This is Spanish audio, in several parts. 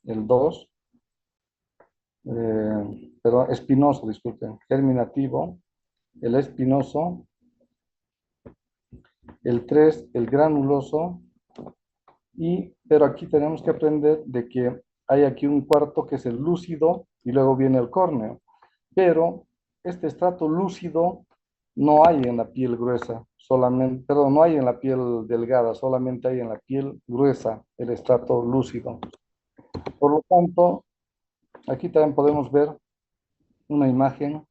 el 2, perdón, espinoso, disculpen, germinativo, el espinoso, el 3 el granuloso, pero aquí tenemos que aprender de que hay aquí un cuarto que es el lúcido y luego viene el córneo. Pero este estrato lúcido no hay en la piel gruesa, solamente, perdón, no hay en la piel delgada, solamente hay en la piel gruesa el estrato lúcido. Por lo tanto, aquí también podemos ver una imagen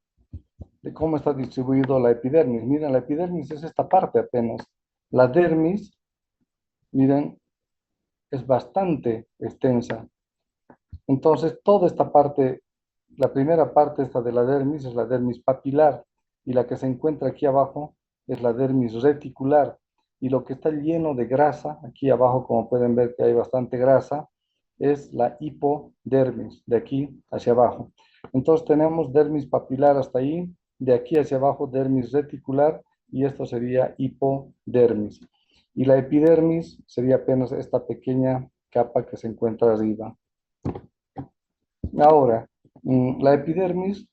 de cómo está distribuido la epidermis. Miren, la epidermis es esta parte apenas. La dermis, miren, es bastante extensa. Entonces, toda esta parte, la primera parte esta de la dermis es la dermis papilar y la que se encuentra aquí abajo es la dermis reticular. Y lo que está lleno de grasa, aquí abajo como pueden ver que hay bastante grasa, es la hipodermis, de aquí hacia abajo. Entonces tenemos dermis papilar hasta ahí, de aquí hacia abajo dermis reticular y esto sería hipodermis. Y la epidermis sería apenas esta pequeña capa que se encuentra arriba. Ahora, la epidermis,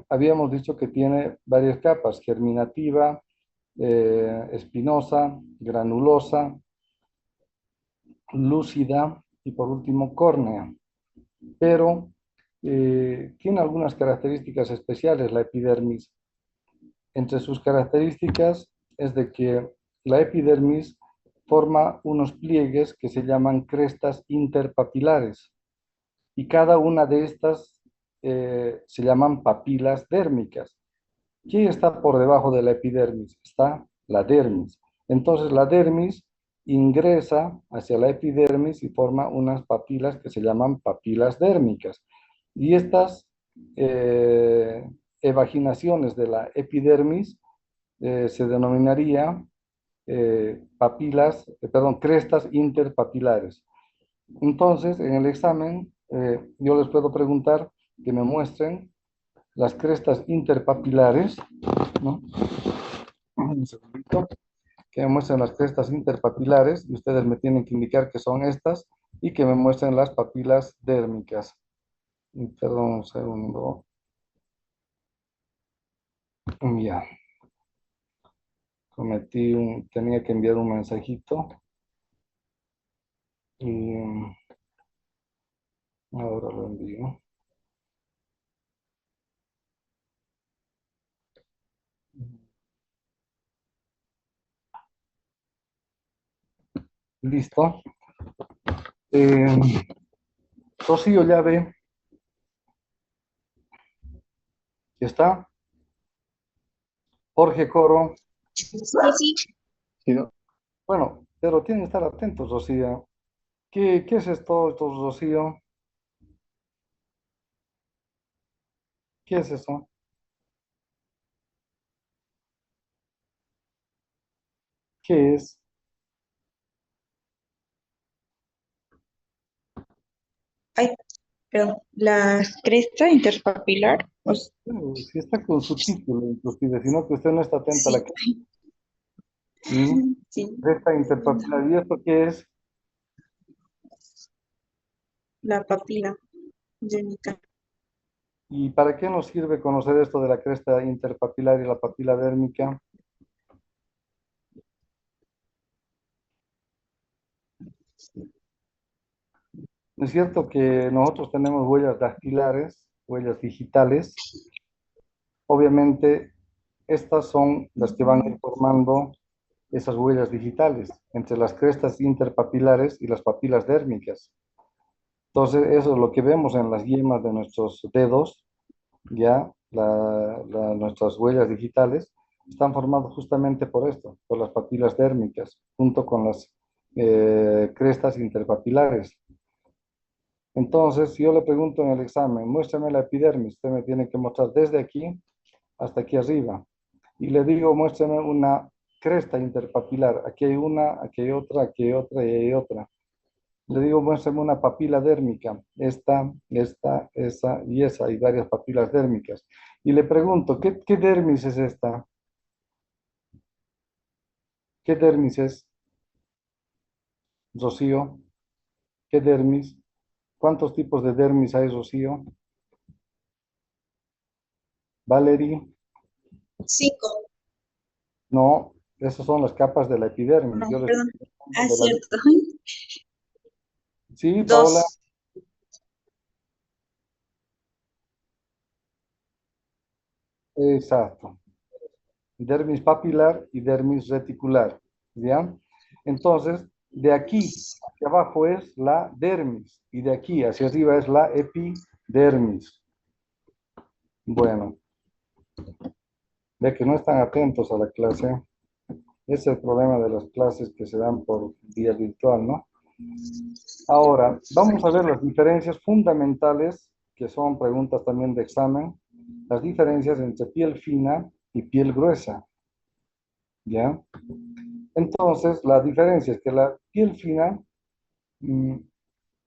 habíamos dicho que tiene varias capas, germinativa, espinosa, granulosa, lúcida y por último córnea. Pero tiene algunas características especiales la epidermis. Entre sus características es de que la epidermis forma unos pliegues que se llaman crestas interpapilares y cada una de estas se llaman papilas dérmicas. ¿Qué está por debajo de la epidermis? Está la dermis. Entonces la dermis ingresa hacia la epidermis y forma unas papilas que se llaman papilas dérmicas. Y estas eh, evaginaciones de la epidermis se denominaría perdón, crestas interpapilares. Entonces, en el examen, yo les puedo preguntar que me muestren las crestas interpapilares, ¿no? Un segundito, que me muestren las crestas interpapilares y ustedes me tienen que indicar que son estas y que me muestren las papilas dérmicas. Perdón, un segundo. Ya, tenía que enviar un mensajito y ahora lo envío. Listo. Eh, Rocío, ya ve, ¿ya está? Jorge Coro. Sí, sí. Sí, ¿no? Bueno, pero tienen que estar atentos, Rocío. ¿Qué es esto, Rocío? ¿Qué es eso? ¿Qué es? Ay, perdón. La cresta interpapilar. Si está con su título, inclusive, sino que usted no está atenta a la Sí, que... ¿Mm? sí. Esta interpapilar, ¿y esto qué es? La papila dérmica. ¿Y para qué nos sirve conocer esto de la cresta interpapilar y la papila dérmica? Es cierto que nosotros tenemos huellas dactilares, huellas digitales. Obviamente, estas son las que van Ujú. informando esas huellas digitales entre las crestas interpapilares y las papilas dérmicas. Entonces, eso es lo que vemos en las yemas de nuestros dedos, ya nuestras huellas digitales están formadas justamente por esto, por las papilas dérmicas, junto con las crestas interpapilares. Entonces, si yo le pregunto en el examen, muéstrame la epidermis, usted me tiene que mostrar desde aquí hasta aquí arriba. Y le digo, muéstrame una cresta interpapilar. Aquí hay una, aquí hay otra, aquí hay otra y hay otra. Le digo, muéstrame una papila dérmica. Esta, esa y esa. Hay varias papilas dérmicas. Y le pregunto, ¿qué dermis es esta? ¿Qué dermis es, Rocío? ¿Qué dermis? ¿Cuántos tipos de dermis hay, Rocío? Valerie, 5. no, esas son las capas de la epidermis. No, Yo les perdón. estoy Ah, hablando de la... cierto. Sí, Paola, 2. exacto. Dermis papilar y dermis reticular, ¿ya? Entonces, de aquí hacia abajo es la dermis y de aquí hacia arriba es la epidermis. Bueno, ve que no están atentos a la clase. Ese es el problema de las clases que se dan por vía virtual, ¿no? Ahora, vamos a ver las diferencias fundamentales, que son preguntas también de examen, las diferencias entre piel fina y piel gruesa, ¿ya? Entonces, la diferencia es que la piel fina mm,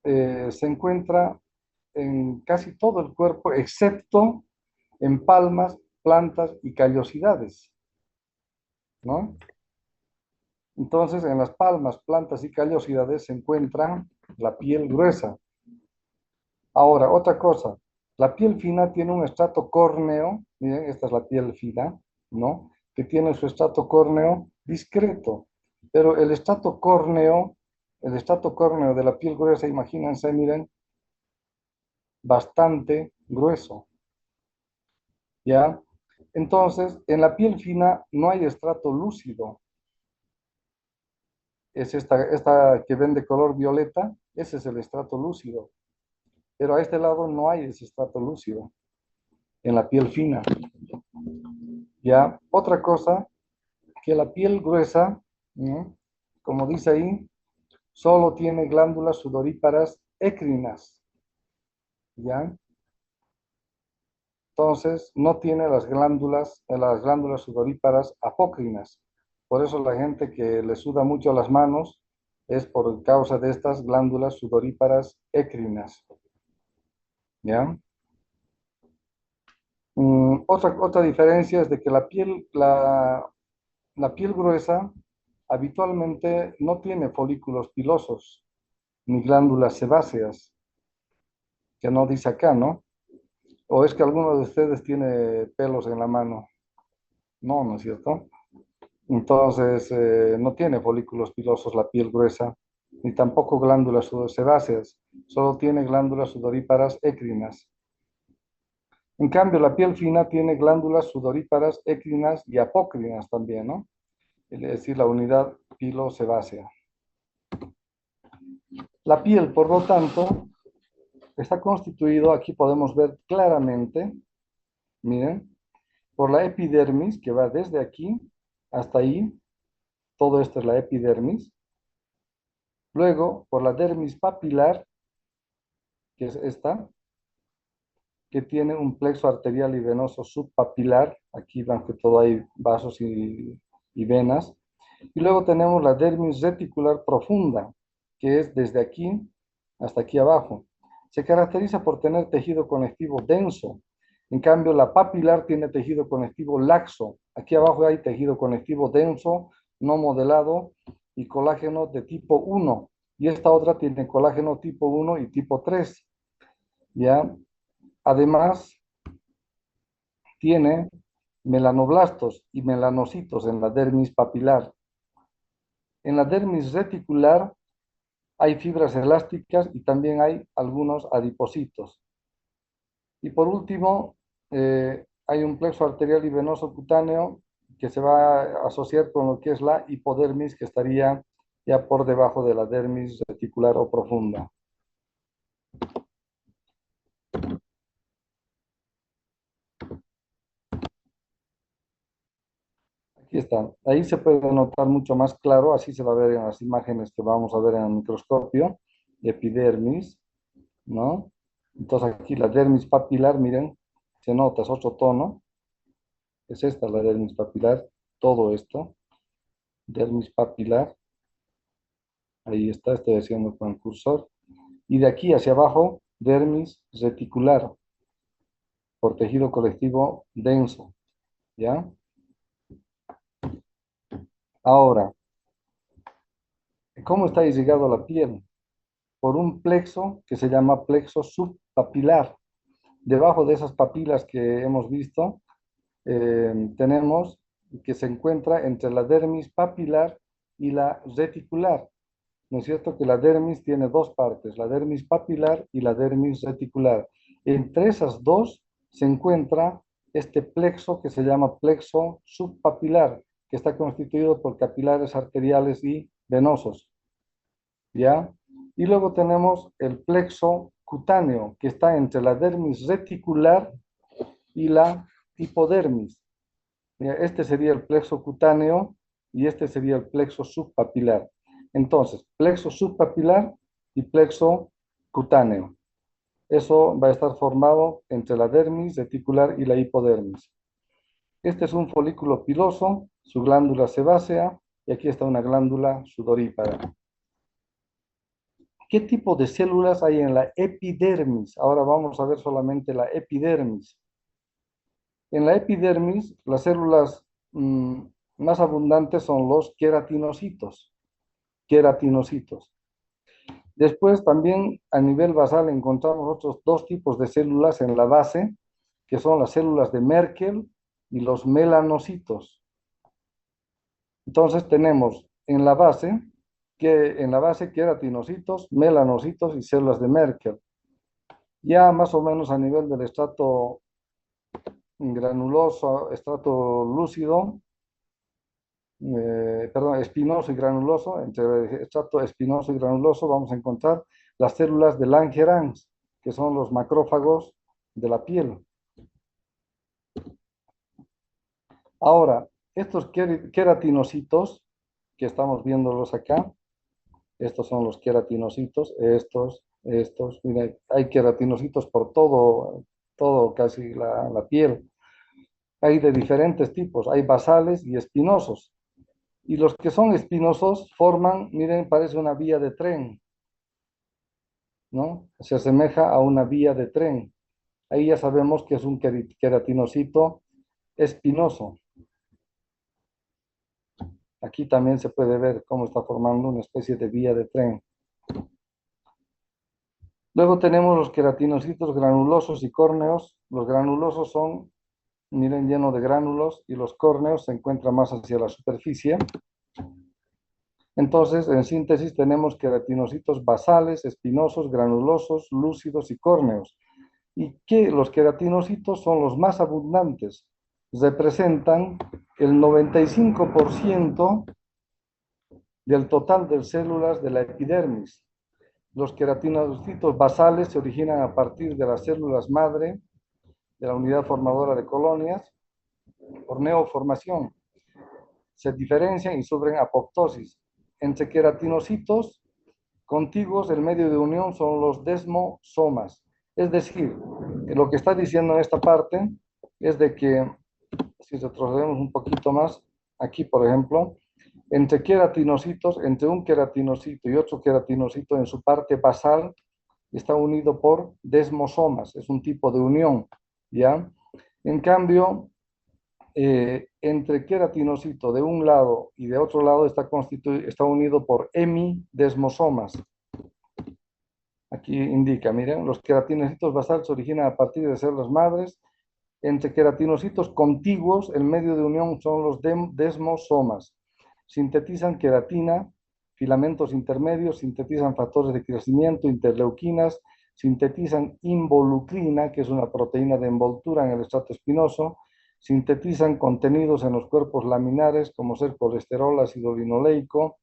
se encuentra en casi todo el cuerpo, excepto en palmas, plantas y callosidades, ¿no? Entonces, en las palmas, plantas y callosidades se encuentra la piel gruesa. Ahora, otra cosa, la piel fina tiene un estrato córneo, miren, esta es la piel fina, ¿no? Que tiene su estrato córneo discreto, pero el estrato córneo de la piel gruesa, imagínense, miren, bastante grueso, ¿ya? Entonces, en la piel fina no hay estrato lúcido, es esta que ven de color violeta, ese es el estrato lúcido, pero a este lado no hay ese estrato lúcido en la piel fina. Ya, otra cosa, que la piel gruesa, ¿no? Como dice ahí, solo tiene glándulas sudoríparas écrinas, ¿ya? Entonces, no tiene las glándulas sudoríparas apócrinas. Por eso la gente que le suda mucho las manos es por causa de estas glándulas sudoríparas écrinas, ¿ya? Otra diferencia es de que la piel gruesa habitualmente no tiene folículos pilosos ni glándulas sebáceas, que no dice acá, ¿no? O es que alguno de ustedes tiene pelos en la mano. No, ¿no es cierto? Entonces, no tiene folículos pilosos la piel gruesa, ni tampoco glándulas sebáceas, solo tiene glándulas sudoríparas écrinas. En cambio, la piel fina tiene glándulas sudoríparas écrinas y apócrinas también, ¿no? Es decir, la unidad pilosebácea. La piel, por lo tanto, está constituido, aquí podemos ver claramente, miren, por la epidermis, que va desde aquí hasta ahí, todo esto es la epidermis. Luego, por la dermis papilar, que es esta, que tiene un plexo arterial y venoso subpapilar, aquí van que todo hay vasos y venas. Y luego tenemos la dermis reticular profunda, que es desde aquí hasta aquí abajo. Se caracteriza por tener tejido conectivo denso. En cambio, la papilar tiene tejido conectivo laxo. Aquí abajo hay tejido conectivo denso, no modelado y colágeno de tipo 1. Y esta otra tiene colágeno tipo 1 y tipo 3. ¿Ya? Además, tiene melanoblastos y melanocitos en la dermis papilar. En la dermis reticular hay fibras elásticas y también hay algunos adipocitos. Y por último, hay un plexo arterial y venoso cutáneo que se va a asociar con lo que es la hipodermis, que estaría ya por debajo de la dermis reticular o profunda. Aquí está. Ahí se puede notar mucho más claro, así se va a ver en las imágenes que vamos a ver en el microscopio, epidermis, ¿no? Entonces aquí la dermis papilar, miren, se nota, es otro tono, es esta la dermis papilar, todo esto, dermis papilar, ahí está, estoy haciendo con el cursor, y de aquí hacia abajo, dermis reticular, por tejido colectivo denso, ¿ya? Ahora, ¿cómo está irrigado la piel? por un plexo que se llama plexo subpapilar. Debajo de esas papilas que hemos visto, tenemos que se encuentra entre la dermis papilar y la reticular. ¿No es cierto que la dermis tiene dos partes, la dermis papilar y la dermis reticular? Entre esas dos se encuentra este plexo que se llama plexo subpapilar, que está constituido por capilares arteriales y venosos, ¿ya? Y luego tenemos el plexo cutáneo, que está entre la dermis reticular y la hipodermis. Este sería el plexo cutáneo y este sería el plexo subpapilar. Entonces, plexo subpapilar y plexo cutáneo. Eso va a estar formado entre la dermis reticular y la hipodermis. Este es un folículo piloso, su glándula sebácea, y aquí está una glándula sudorípara. ¿Qué tipo de células hay en la epidermis? Ahora vamos a ver solamente la epidermis. En la epidermis, las células más abundantes son los queratinocitos. Queratinocitos. Después también a nivel basal encontramos otros dos tipos de células en la base, que son las células de Merkel y los melanocitos. Entonces tenemos en la base queratinocitos, melanocitos y células de Merkel. Ya más o menos a nivel del estrato granuloso, estrato lúcido, espinoso y granuloso, entre el estrato espinoso y granuloso vamos a encontrar las células de Langerhans, que son los macrófagos de la piel. Ahora, estos queratinocitos, que estamos viéndolos acá, estos son los queratinocitos, mira, hay queratinocitos por todo casi la piel. Hay de diferentes tipos, hay basales y espinosos. Y los que son espinosos forman, miren, parece una vía de tren, ¿no? Se asemeja a una vía de tren. Ahí ya sabemos que es un queratinocito espinoso. Aquí también se puede ver cómo está formando una especie de vía de tren. Luego tenemos los queratinocitos granulosos y córneos. Los granulosos son, miren, llenos de gránulos, y los córneos se encuentran más hacia la superficie. Entonces, en síntesis, tenemos queratinocitos basales, espinosos, granulosos, lúcidos y córneos. Y que los queratinocitos son los más abundantes. Representan el 95% del total de células de la epidermis. Los queratinocitos basales se originan a partir de las células madre de la unidad formadora de colonias por neoformación. Se diferencian y sufren apoptosis. Entre queratinocitos contiguos, el medio de unión son los desmosomas. Es decir, lo que está diciendo en esta parte es de que, si retrocedemos un poquito más, aquí por ejemplo, entre queratinocitos, entre un queratinocito y otro queratinocito en su parte basal, está unido por desmosomas, es un tipo de unión, ¿ya? En cambio, entre queratinocito de un lado y de otro lado está unido por hemidesmosomas. Aquí indica, miren, los queratinocitos basales se originan a partir de células madres. Entre queratinocitos contiguos, el medio de unión son los desmosomas. Sintetizan queratina, filamentos intermedios, sintetizan factores de crecimiento, interleuquinas, sintetizan involucrina, que es una proteína de envoltura en el estrato espinoso, sintetizan contenidos en los cuerpos laminares, como ser colesterol, ácido linoleico.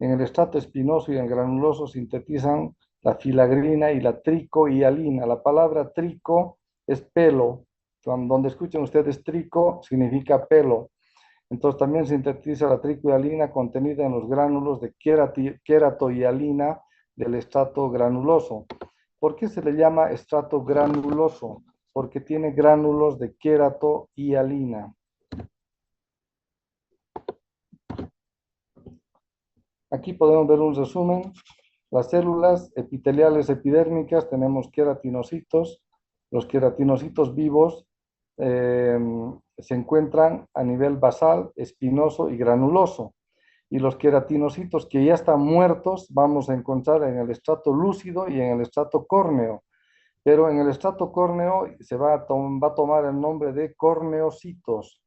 En el estrato espinoso y en el granuloso sintetizan la filagrina y la tricohialina. La palabra trico es pelo. Donde escuchen ustedes trico, significa pelo. Entonces también sintetiza la tricohialina contenida en los gránulos de queratohialina del estrato granuloso. ¿Por qué se le llama estrato granuloso? Porque tiene gránulos de queratohialina. Aquí podemos ver un resumen. Las células epiteliales epidérmicas tenemos queratinocitos. Los queratinocitos vivos se encuentran a nivel basal, espinoso y granuloso. Y los queratinocitos que ya están muertos vamos a encontrar en el estrato lúcido y en el estrato córneo. Pero en el estrato córneo va a tomar el nombre de corneocitos.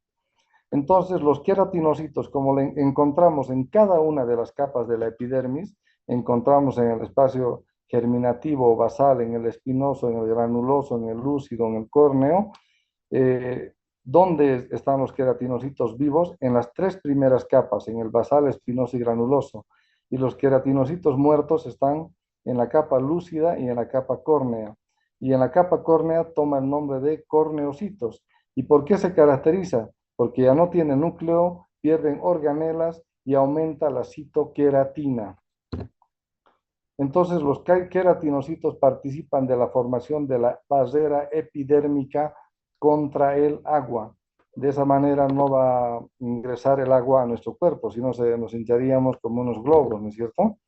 Entonces, los queratinocitos, como le encontramos en cada una de las capas de la epidermis, encontramos en el espacio germinativo o basal, en el espinoso, en el granuloso, en el lúcido, en el córneo. eh, ¿Dónde están los queratinocitos vivos? En las tres primeras capas, en el basal, espinoso y granuloso. Y los queratinocitos muertos están en la capa lúcida y en la capa córnea. Y en la capa córnea toma el nombre de corneocitos. ¿Y por qué se caracteriza? Porque ya no tiene núcleo, pierden organelas y aumenta la citoqueratina. Entonces, los queratinocitos participan de la formación de la barrera epidérmica contra el agua. De esa manera no va a ingresar el agua a nuestro cuerpo, sino nos hincharíamos como unos globos, ¿no es cierto?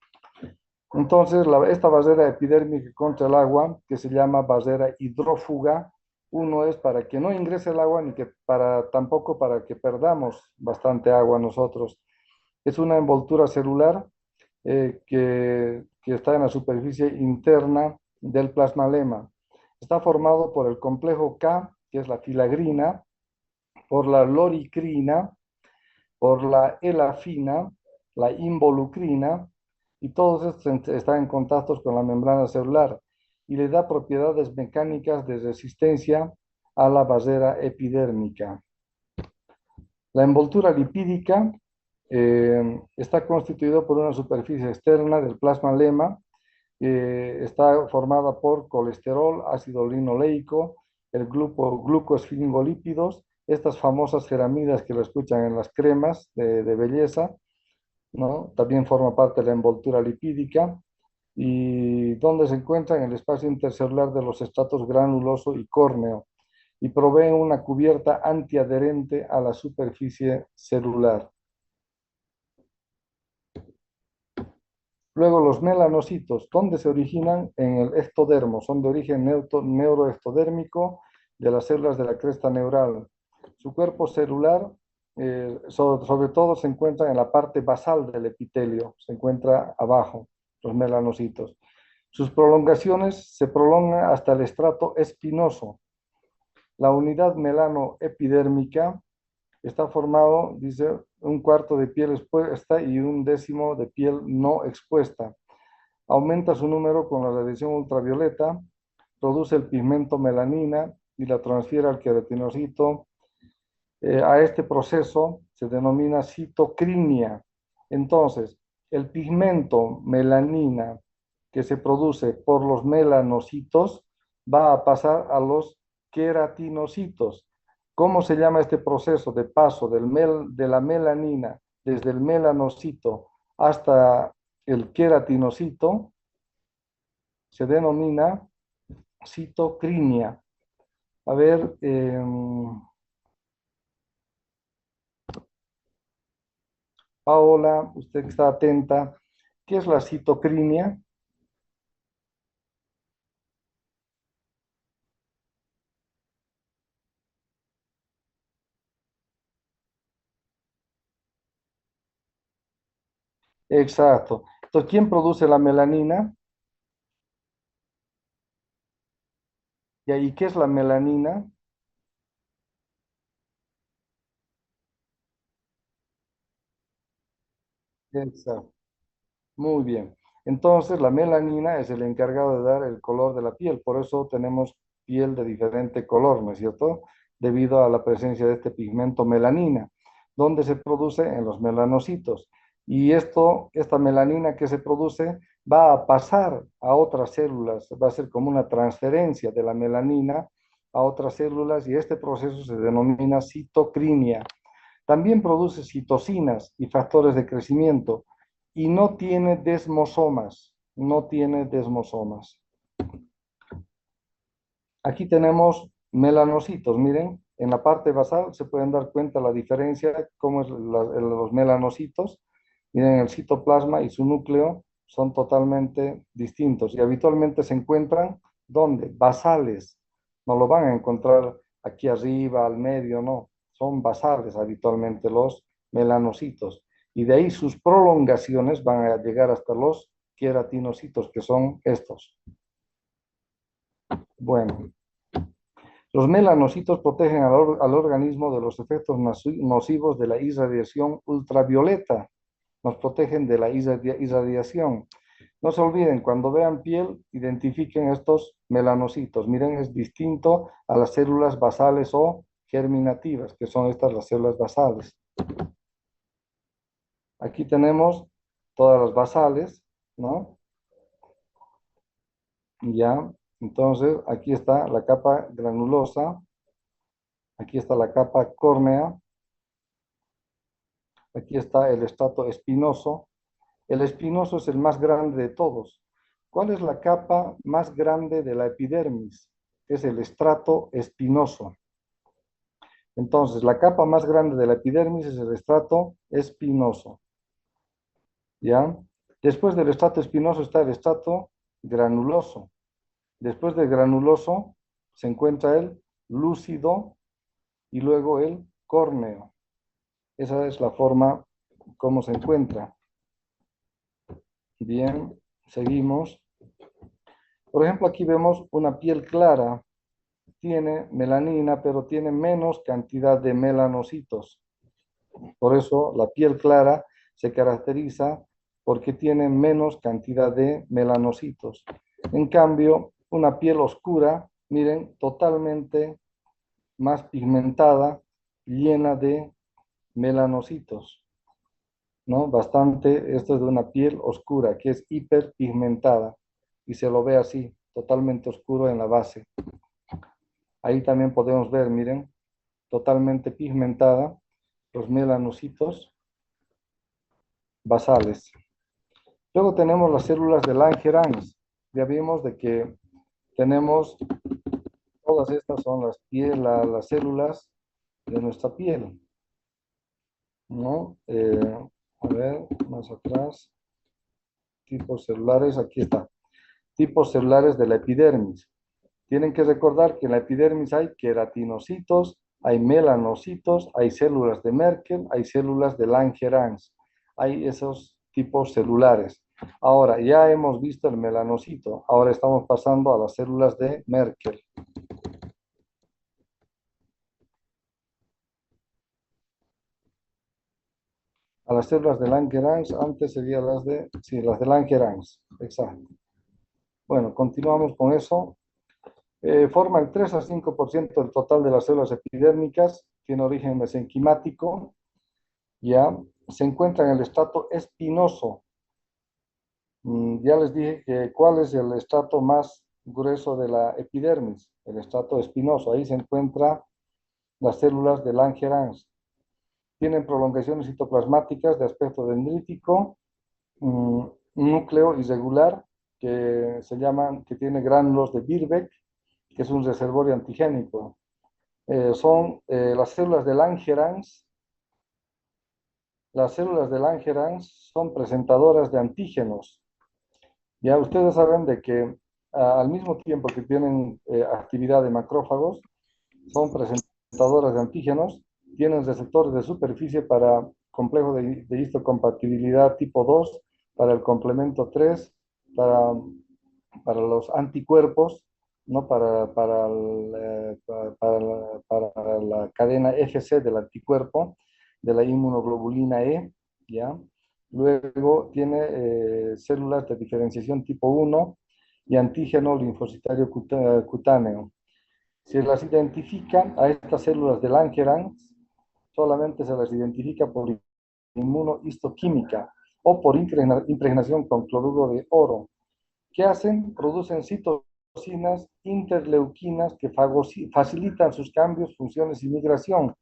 Entonces, esta barrera epidérmica contra el agua, que se llama barrera hidrófuga, uno es para que no ingrese el agua ni que tampoco para que perdamos bastante agua nosotros. Es una envoltura celular que está en la superficie interna del plasmalema. Está formado por el complejo K, que es la filagrina, por la loricrina, por la elafina, la involucrina, y todos estos están en contacto con la membrana celular y le da propiedades mecánicas de resistencia a la barrera epidérmica. La envoltura lipídica está constituida por una superficie externa del plasma-lema, está formada por colesterol, ácido linoleico, el glucosfingolípidos, estas famosas ceramidas que lo escuchan en las cremas de belleza, ¿no? También forma parte de la envoltura lipídica y donde se encuentra en el espacio intercelular de los estratos granuloso y córneo y proveen una cubierta antiadherente a la superficie celular. Luego los melanocitos, ¿dónde se originan? En el ectodermo, son de origen neuroectodérmico de las células de la cresta neural. Su cuerpo celular, sobre todo, se encuentra en la parte basal del epitelio, se encuentra abajo, los melanocitos. Sus prolongaciones se prolongan hasta el estrato espinoso. La unidad melanoepidérmica está formado, dice, un cuarto de piel expuesta y un décimo de piel no expuesta. Aumenta su número con la radiación ultravioleta, produce el pigmento melanina y la transfiere al queratinocito. A este proceso se denomina citocrinia. Entonces, el pigmento melanina que se produce por los melanocitos va a pasar a los queratinocitos. ¿Cómo se llama este proceso de paso de la melanina desde el melanocito hasta el queratinocito? Se denomina citocrinia. A ver, Paola, usted que está atenta, ¿qué es la citocrinia? Exacto. Entonces, ¿quién produce la melanina? ¿Y ahí qué es la melanina? Exacto. Muy bien. Entonces, la melanina es el encargado de dar el color de la piel. Por eso tenemos piel de diferente color, ¿no es cierto? Debido a la presencia de este pigmento melanina, donde se produce en los melanocitos. Y esta melanina que se produce va a pasar a otras células, va a ser como una transferencia de la melanina a otras células y este proceso se denomina citocrinia. También produce citocinas y factores de crecimiento y no tiene desmosomas, no tiene desmosomas. Aquí tenemos melanocitos, miren, en la parte basal se pueden dar cuenta la diferencia, cómo es los melanocitos. Miren, el citoplasma y su núcleo son totalmente distintos y habitualmente se encuentran, ¿dónde? Basales. No lo van a encontrar aquí arriba, al medio, no. Son basales habitualmente los melanocitos. y de ahí sus prolongaciones van a llegar hasta los queratinocitos, que son estos. Bueno, los melanocitos protegen al organismo de los efectos nocivos de la irradiación ultravioleta. Nos protegen de la irradiación. No se olviden, cuando vean piel, identifiquen estos melanocitos. Miren, es distinto a las células basales o germinativas, que son estas las células basales. Aquí tenemos todas las basales, ¿no? Ya, entonces aquí está la capa granulosa, aquí está la capa córnea, aquí está el estrato espinoso. El espinoso es el más grande de todos. ¿Cuál es la capa más grande de la epidermis? Es el estrato espinoso. Entonces, la capa más grande de la epidermis es el estrato espinoso. ¿Ya? Después del estrato espinoso está el estrato granuloso. Después del granuloso se encuentra el lúcido y luego el córneo. Esa es la forma como se encuentra. Bien, seguimos. Por ejemplo, aquí vemos una piel clara. Tiene melanina, pero tiene menos cantidad de melanocitos. Por eso la piel clara se caracteriza porque tiene menos cantidad de melanocitos. En cambio, una piel oscura, miren, totalmente más pigmentada, llena de melanocitos, ¿no? Bastante, esto es de una piel oscura, que es hiperpigmentada, y se lo ve así, totalmente oscuro en la base. Ahí también podemos ver, miren, totalmente pigmentada, los melanocitos basales. Luego tenemos las células de Langerhans. Ya vimos de que tenemos, todas estas son las células de nuestra piel, ¿no? A ver, más atrás, tipos celulares, aquí está. Tipos celulares de la epidermis. Tienen que recordar que en la epidermis hay queratinocitos, hay melanocitos, hay células de Merkel, hay células de Langerhans. Hay esos tipos celulares. Ahora, ya hemos visto el melanocito. Ahora estamos pasando a las células de Merkel. A las células de Langerhans, antes serían las de Langerhans. Exacto. Bueno, continuamos con eso. Forma el 3 a 5% del total de las células epidérmicas, tiene origen mesenquimático, ya se encuentra en el estrato espinoso. Ya les dije que cuál es el estrato más grueso de la epidermis, el estrato espinoso. Ahí se encuentran las células de Langerhans. Tienen prolongaciones citoplasmáticas de aspecto dendrítico, un núcleo irregular que tiene gránulos de Birbeck, que es un reservorio antigénico. Son las células de Langerhans. Las células de Langerhans son presentadoras de antígenos. Ya ustedes saben de que al mismo tiempo que tienen actividad de macrófagos, son presentadoras de antígenos, tienen receptores de superficie para complejo de histocompatibilidad tipo 2, para el complemento 3, para, para los anticuerpos, ¿no? Para la cadena FC del anticuerpo, de la inmunoglobulina E, ¿ya? Luego tiene células de diferenciación tipo 1 y antígeno linfocitario cutáneo. Si las identifican a estas células de Langerhans, solamente se las identifica por inmunohistoquímica o por impregnación con cloruro de oro. ¿Qué hacen? Producen citocinas interleuquinas que facilitan sus cambios, funciones y migración.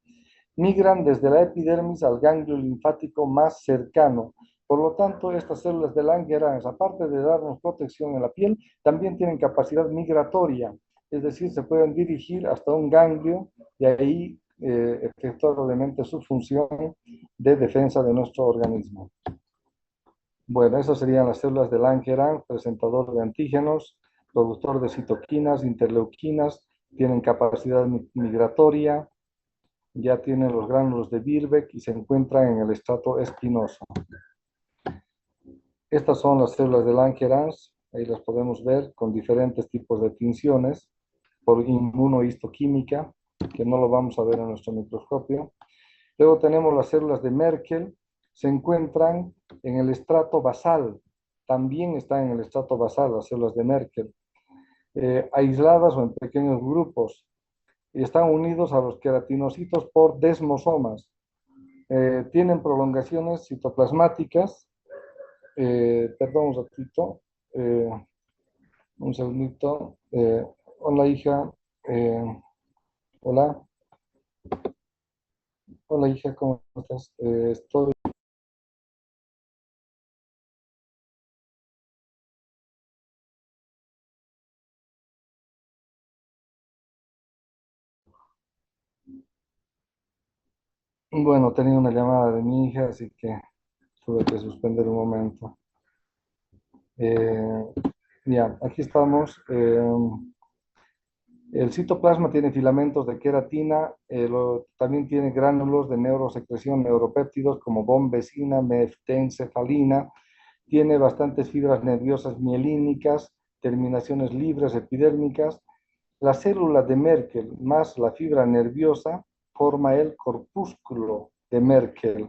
Migran desde la epidermis al ganglio linfático más cercano. Por lo tanto, estas células de Langerhans, aparte de darnos protección en la piel, también tienen capacidad migratoria, es decir, se pueden dirigir hasta un ganglio y ahí efectuar obviamente su función de defensa de nuestro organismo. Bueno, esas serían las células de Langerhans, presentador de antígenos, productor de citoquinas, interleuquinas, tienen capacidad migratoria, ya tienen los gránulos de Birbeck y se encuentran en el estrato espinoso. Estas son las células de Langerhans, ahí las podemos ver con diferentes tipos de tinciones por inmunohistoquímica, que no lo vamos a ver en nuestro microscopio. Luego tenemos las células de Merkel, se encuentran en el estrato basal, también están en el estrato basal las células de Merkel, aisladas o en pequeños grupos, y están unidos a los queratinocitos por desmosomas. Tienen prolongaciones citoplasmáticas. Perdón un ratito, un segundito. Hola hija, hola, hola hija, ¿cómo estás? Estoy. Bueno, tenía una llamada de mi hija, así que tuve que suspender un momento. Eh, ya, aquí estamos. El citoplasma tiene filamentos de queratina, también tiene gránulos de neurosecreción, neuropéptidos como bombecina, meftencefalina, tiene bastantes fibras nerviosas mielínicas, terminaciones libres epidérmicas. La célula de Merkel más la fibra nerviosa forma el corpúsculo de Merkel.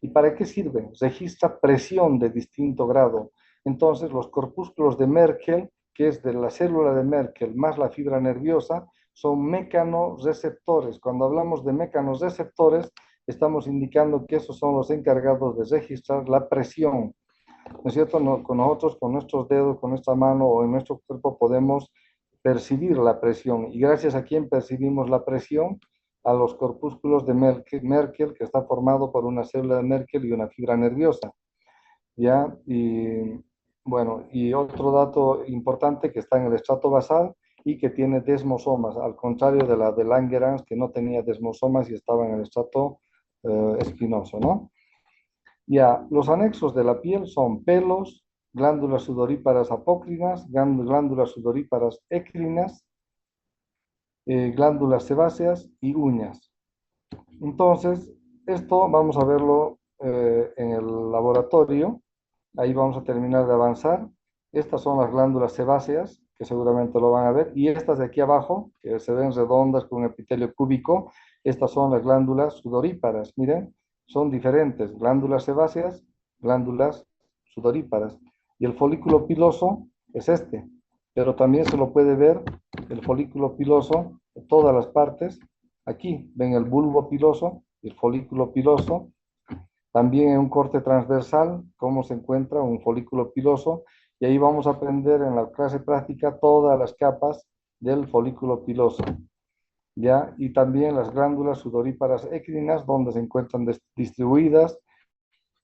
¿Y para qué sirve? Registra presión de distinto grado. Entonces, los corpúsculos de Merkel, que es de la célula de Merkel más la fibra nerviosa, son mecanorreceptores. Cuando hablamos de mecanorreceptores, estamos indicando que esos son los encargados de registrar la presión. ¿No es cierto? Con nosotros, con nuestros dedos, con nuestra mano o en nuestro cuerpo podemos percibir la presión. ¿Y gracias a quién percibimos la presión? A los corpúsculos de Merkel, que está formado por una célula de Merkel y una fibra nerviosa. ¿Ya? Y bueno, y otro dato importante que está en el estrato basal y que tiene desmosomas, al contrario de la de Langerhans, que no tenía desmosomas y estaba en el estrato espinoso, ¿no? Ya, los anexos de la piel son pelos, glándulas sudoríparas apócrinas, glándulas sudoríparas écrinas, glándulas sebáceas y uñas. Entonces, esto vamos a verlo en el laboratorio. Ahí vamos a terminar de avanzar. Estas son las glándulas sebáceas, que seguramente lo van a ver. Y estas de aquí abajo, que se ven redondas con epitelio cúbico, estas son las glándulas sudoríparas. Miren, son diferentes. Glándulas sebáceas, glándulas sudoríparas. Y el folículo piloso es este. Pero también se lo puede ver el folículo piloso de todas las partes. Aquí ven el bulbo piloso y el folículo piloso. También en un corte transversal, cómo se encuentra un folículo piloso. Y ahí vamos a aprender en la clase práctica todas las capas del folículo piloso. ¿Ya? Y también las glándulas sudoríparas écrinas, donde se encuentran distribuidas,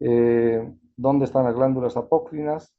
dónde están las glándulas apócrinas,